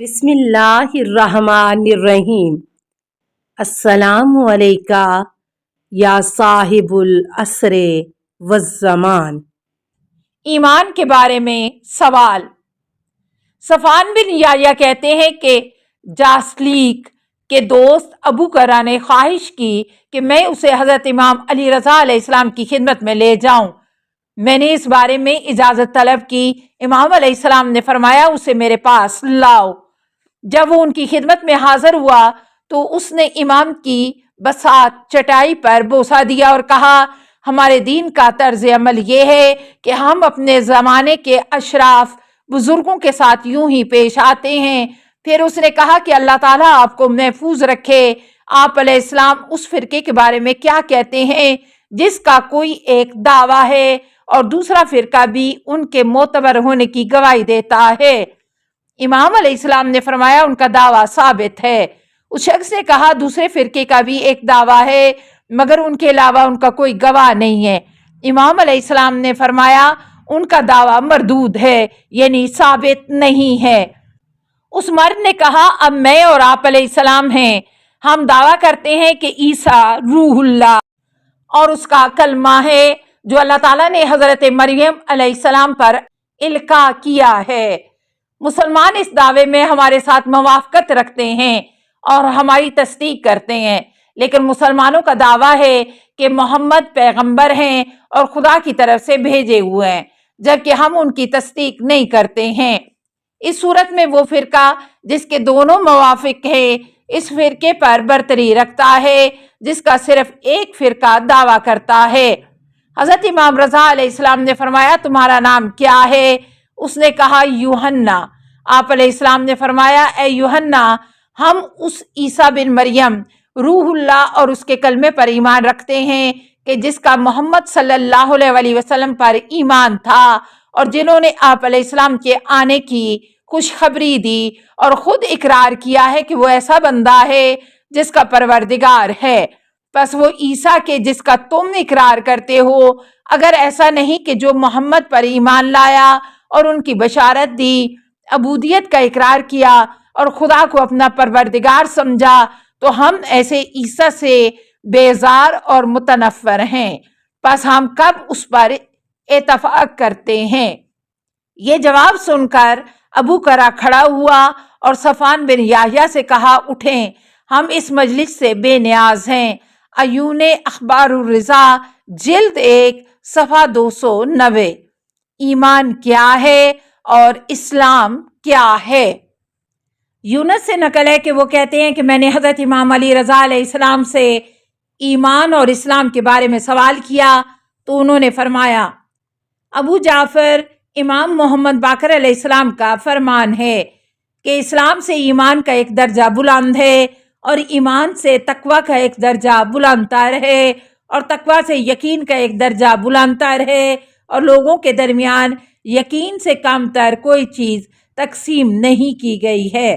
بسم اللہ الرحمن الرحیم۔ السلام علیکہ یا صاحب العصر والزمان۔ ایمان کے بارے میں سوال۔ صفوان بن یحییٰ کہتے ہیں کہ جاسلیک کے دوست ابو قرہ نے خواہش کی کہ میں اسے حضرت امام علی رضا علیہ السلام کی خدمت میں لے جاؤں۔ میں نے اس بارے میں اجازت طلب کی۔ امام علیہ السلام نے فرمایا اسے میرے پاس لاؤ۔ جب وہ ان کی خدمت میں حاضر ہوا تو اس نے امام کی بساط چٹائی پر بوسہ دیا اور کہا، ہمارے دین کا طرز عمل یہ ہے کہ ہم اپنے زمانے کے اشراف بزرگوں کے ساتھ یوں ہی پیش آتے ہیں۔ پھر اس نے کہا کہ اللہ تعالیٰ آپ کو محفوظ رکھے۔ آپ علیہ السلام اس فرقے کے بارے میں کیا کہتے ہیں جس کا کوئی ایک دعویٰ ہے اور دوسرا فرقہ بھی ان کے معتبر ہونے کی گواہی دیتا ہے؟ امام علیہ السلام نے فرمایا ان کا دعویٰ ثابت ہے۔ اس شخص نے کہا دوسرے فرقے کا بھی ایک دعویٰ ہے مگر ان کے علاوہ ان کا کوئی گواہ نہیں ہے۔ امام علیہ السلام نے فرمایا ان کا دعویٰ مردود ہے، یعنی ثابت نہیں ہے۔ اس مرد نے کہا اب میں اور آپ علیہ السلام ہیں، ہم دعویٰ کرتے ہیں کہ عیسیٰ روح اللہ اور اس کا کلمہ ہے جو اللہ تعالیٰ نے حضرت مریم علیہ السلام پر القاء کیا ہے۔ مسلمان اس دعوے میں ہمارے ساتھ موافقت رکھتے ہیں اور ہماری تصدیق کرتے ہیں، لیکن مسلمانوں کا دعویٰ ہے کہ محمد پیغمبر ہیں اور خدا کی طرف سے بھیجے ہوئے ہیں، جبکہ ہم ان کی تصدیق نہیں کرتے ہیں۔ اس صورت میں وہ فرقہ جس کے دونوں موافق ہیں اس فرقے پر برتری رکھتا ہے جس کا صرف ایک فرقہ دعویٰ کرتا ہے۔ حضرت امام رضا علیہ السلام نے فرمایا تمہارا نام کیا ہے؟ اس نے کہا یوحنا۔ آپ علیہ السلام نے فرمایا اے یوحنا، ہم اس عیسیٰ بن مریم روح اللہ اور اس کے کلمے پر ایمان رکھتے ہیں کہ جس کا محمد صلی اللہ علیہ وسلم پر ایمان تھا اور جنہوں نے آپ علیہ السلام کے آنے کی خوشخبری دی اور خود اقرار کیا ہے کہ وہ ایسا بندہ ہے جس کا پروردگار ہے۔ پس وہ عیسیٰ کے جس کا تم اقرار کرتے ہو اگر ایسا نہیں کہ جو محمد پر ایمان لایا اور ان کی بشارت دی، عبودیت کا اقرار کیا اور خدا کو اپنا پروردگار سمجھا، تو ہم ایسے عیسیٰ سے بیزار اور متنفر ہیں، پس ہم کب اس پر اتفاق کرتے ہیں؟ یہ جواب سن کر ابو قرہ کھڑا ہوا اور صفوان بن یحییٰ سے کہا اٹھیں، ہم اس مجلس سے بے نیاز ہیں۔ عیون اخبار الرضا جلد 1 صفحہ 290۔ ایمان کیا ہے اور اسلام کیا ہے؟ یونس سے نقل ہے کہ وہ کہتے ہیں کہ میں نے حضرت امام علی رضا علیہ السلام سے ایمان اور اسلام کے بارے میں سوال کیا تو انہوں نے فرمایا ابو جعفر امام محمد باقر علیہ السلام کا فرمان ہے کہ اسلام سے ایمان کا ایک درجہ بلند ہے اور ایمان سے تقوی کا ایک درجہ بلند تر ہے اور تقوی سے یقین کا ایک درجہ بلند تر ہے اور لوگوں کے درمیان یقین سے کم تر کوئی چیز تقسیم نہیں کی گئی ہے۔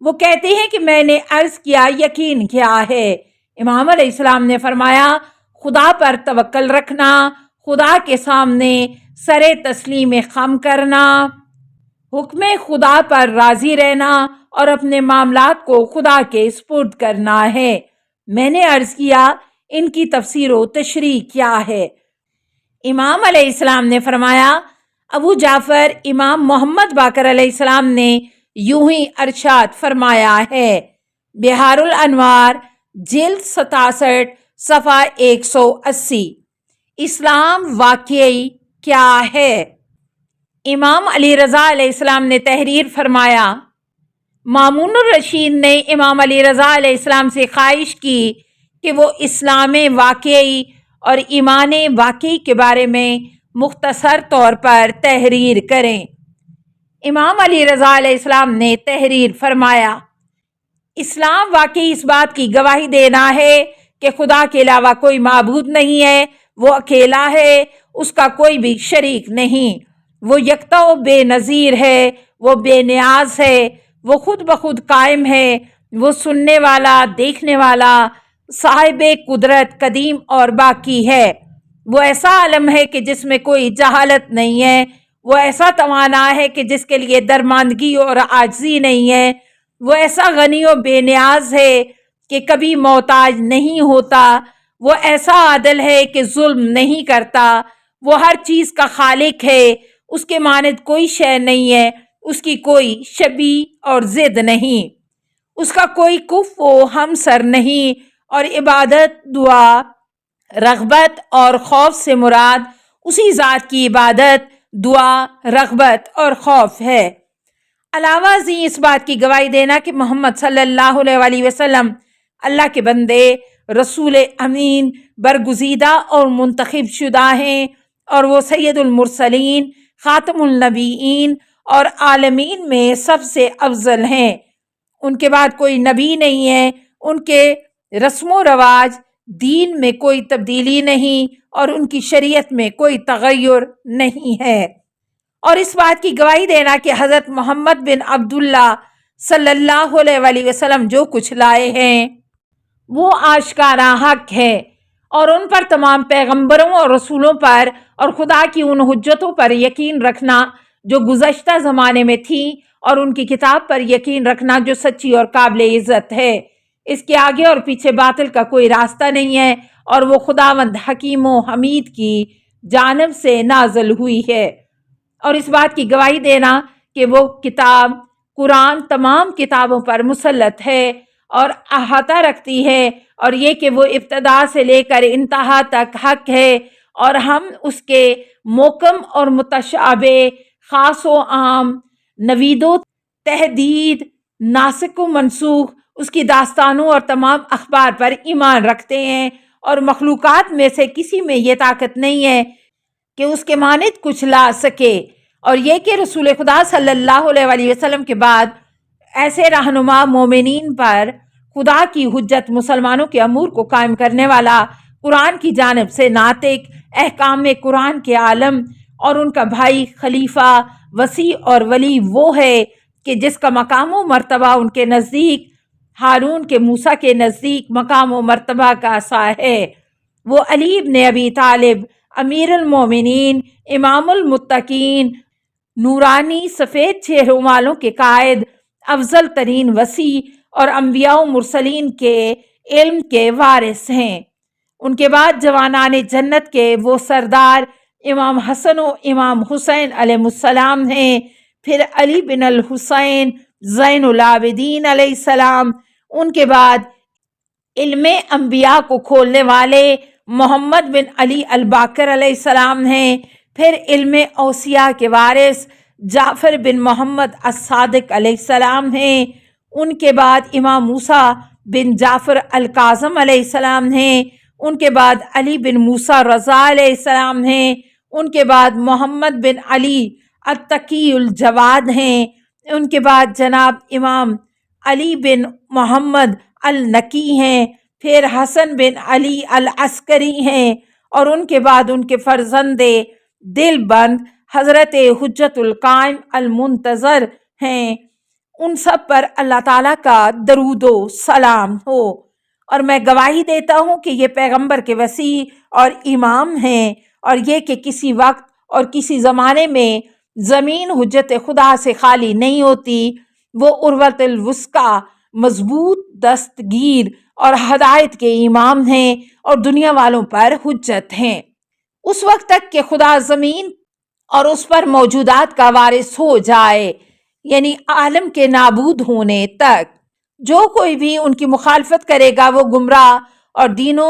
وہ کہتے ہیں کہ میں نے عرض کیا یقین کیا ہے؟ امام علیہ السلام نے فرمایا خدا پر توکل رکھنا، خدا کے سامنے سر تسلیم خم کرنا، حکم خدا پر راضی رہنا اور اپنے معاملات کو خدا کے سپرد کرنا ہے۔ میں نے عرض کیا ان کی تفسیر و تشریح کیا ہے؟ امام علیہ السلام نے فرمایا ابو جعفر امام محمد باقر علیہ السلام نے یوں ہی ارشاد فرمایا ہے۔ بحار الانوار جلد 67 صفحہ 180۔ اسلام واقعی کیا ہے؟ امام علی رضا علیہ السلام نے تحریر فرمایا مامون الرشید نے امام علی رضا علیہ السلام سے خواہش کی کہ وہ اسلام واقعی اور ایمان واقعی کے بارے میں مختصر طور پر تحریر کریں۔ امام علی رضا علیہ السلام نے تحریر فرمایا اسلام واقعی اس بات کی گواہی دینا ہے کہ خدا کے علاوہ کوئی معبود نہیں ہے، وہ اکیلا ہے، اس کا کوئی بھی شریک نہیں، وہ یکتا و بے نظیر ہے، وہ بے نیاز ہے، وہ خود بخود قائم ہے، وہ سننے والا، دیکھنے والا، صاحب قدرت، قدیم اور باقی ہے، وہ ایسا عالم ہے کہ جس میں کوئی جہالت نہیں ہے، وہ ایسا توانا ہے کہ جس کے لیے درماندگی اور عاجزی نہیں ہے، وہ ایسا غنی و بے نیاز ہے کہ کبھی محتاج نہیں ہوتا، وہ ایسا عادل ہے کہ ظلم نہیں کرتا، وہ ہر چیز کا خالق ہے، اس کے مانند کوئی شے نہیں ہے، اس کی کوئی شبیہ اور ضد نہیں، اس کا کوئی کف و ہمسر نہیں، اور عبادت، دعا، رغبت اور خوف سے مراد اسی ذات کی عبادت، دعا، رغبت اور خوف ہے۔ علاوہ ازیں اس بات کی گواہی دینا کہ محمد صلی اللہ علیہ وآلہ وسلم اللہ کے بندے، رسول امین، برگزیدہ اور منتخب شدہ ہیں، اور وہ سید المرسلین، خاتم النبیین اور عالمین میں سب سے افضل ہیں۔ ان کے بعد کوئی نبی نہیں ہے، ان کے رسم و رواج، دین میں کوئی تبدیلی نہیں، اور ان کی شریعت میں کوئی تغیر نہیں ہے۔ اور اس بات کی گواہی دینا کہ حضرت محمد بن عبداللہ صلی اللہ علیہ وآلہ وسلم جو کچھ لائے ہیں وہ آشکارا حق ہے، اور ان پر تمام پیغمبروں اور رسولوں پر اور خدا کی ان حجتوں پر یقین رکھنا جو گزشتہ زمانے میں تھیں، اور ان کی کتاب پر یقین رکھنا جو سچی اور قابل عزت ہے۔ اس کے آگے اور پیچھے باطل کا کوئی راستہ نہیں ہے، اور وہ خداوند حکیم و حمید کی جانب سے نازل ہوئی ہے۔ اور اس بات کی گواہی دینا کہ وہ کتاب قرآن تمام کتابوں پر مسلط ہے اور احاطہ رکھتی ہے، اور یہ کہ وہ ابتدا سے لے کر انتہا تک حق ہے، اور ہم اس کے محکم اور متشابہ، خاص و عام، نوید و تحدید، ناسخ و منسوخ، اس کی داستانوں اور تمام اخبار پر ایمان رکھتے ہیں، اور مخلوقات میں سے کسی میں یہ طاقت نہیں ہے کہ اس کے مانند کچھ لا سکے، اور یہ کہ رسول خدا صلی اللہ علیہ وآلہ وسلم کے بعد ایسے رہنما مومنین پر خدا کی حجت، مسلمانوں کے امور کو قائم کرنے والا، قرآن کی جانب سے ناطق، احکام قرآن کے عالم، اور ان کا بھائی، خلیفہ، وصی اور ولی وہ ہے کہ جس کا مقام و مرتبہ ان کے نزدیک ہارون کے موسیٰ کے نزدیک مقام و مرتبہ کا سا ہے۔ وہ علی بن ابی طالب، امیر المومنین، امام المتقین، نورانی سفید چہروں والوں کے قائد، افضل ترین وصی اور انبیاء و مرسلین کے علم کے وارث ہیں۔ ان کے بعد جوانان جنت کے وہ سردار امام حسن و امام حسین علیہ السلام ہیں، پھر علی بن الحسین زین العابدین علیہ السلام، ان کے بعد علم انبیاء کو کھولنے والے محمد بن علی الباقر علیہ السلام ہیں، پھر علم اوصیاء کے وارث جعفر بن محمد الصادق علیہ السلام ہیں، ان کے بعد امام موسیٰ بن جعفر الکاظم علیہ السلام ہیں، ان کے بعد علی بن موسیٰ رضا علیہ السلام ہیں، ان کے بعد محمد بن علی التقی الجواد ہیں، ان کے بعد جناب امام علی بن محمد النقی ہیں، پھر حسن بن علی العسکری ہیں، اور ان کے بعد ان کے فرزند دل بند حضرت حجت القائم المنتظر ہیں۔ ان سب پر اللہ تعالیٰ کا درود و سلام ہو، اور میں گواہی دیتا ہوں کہ یہ پیغمبر کے وصی اور امام ہیں، اور یہ کہ کسی وقت اور کسی زمانے میں زمین حجت خدا سے خالی نہیں ہوتی، وہ عروۃ الوثقی، مضبوط دستگیر اور ہدایت کے امام ہیں، اور دنیا والوں پر حجت ہیں، اس وقت تک کہ خدا زمین اور اس پر موجودات کا وارث ہو جائے، یعنی عالم کے نابود ہونے تک۔ جو کوئی بھی ان کی مخالفت کرے گا وہ گمراہ اور دین و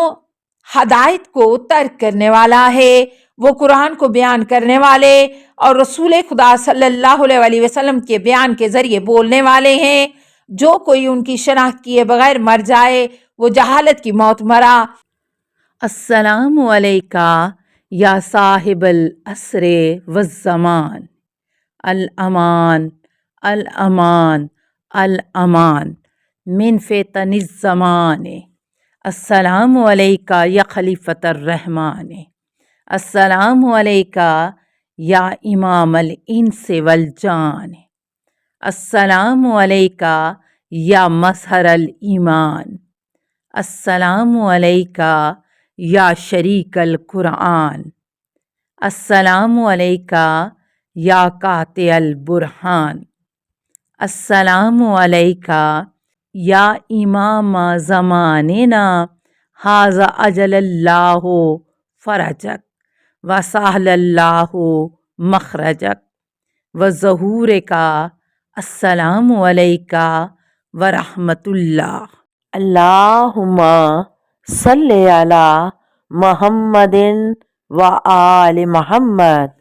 ہدایت کو ترک کرنے والا ہے۔ وہ قرآن کو بیان کرنے والے اور رسول خدا صلی اللہ علیہ وآلہ وسلم کے بیان کے ذریعے بولنے والے ہیں۔ جو کوئی ان کی شناخت کیے بغیر مر جائے وہ جہالت کی موت مرا۔ السلام علیکہ یا صاحب العصر والزمان، الامان الامان الامان من فتن الزمان۔ السلام علیکہ یا خلیفۃ الرحمن، السلام علیکہ یا امام الانس والجان، السلام علیکہ یا مظہر الایمان، السلام علیکہ یا شریک القرآن، السلام علیکہ یا قاطع البرہان۔ السلام علیکہ یا امام زماننا ھذا اجل اللہ فرجک وسہل اللہ مخرجک وظہورک۔ السلام علیکہ ورحمۃ اللہ۔ اللہم صلی علی محمد و آل محمد۔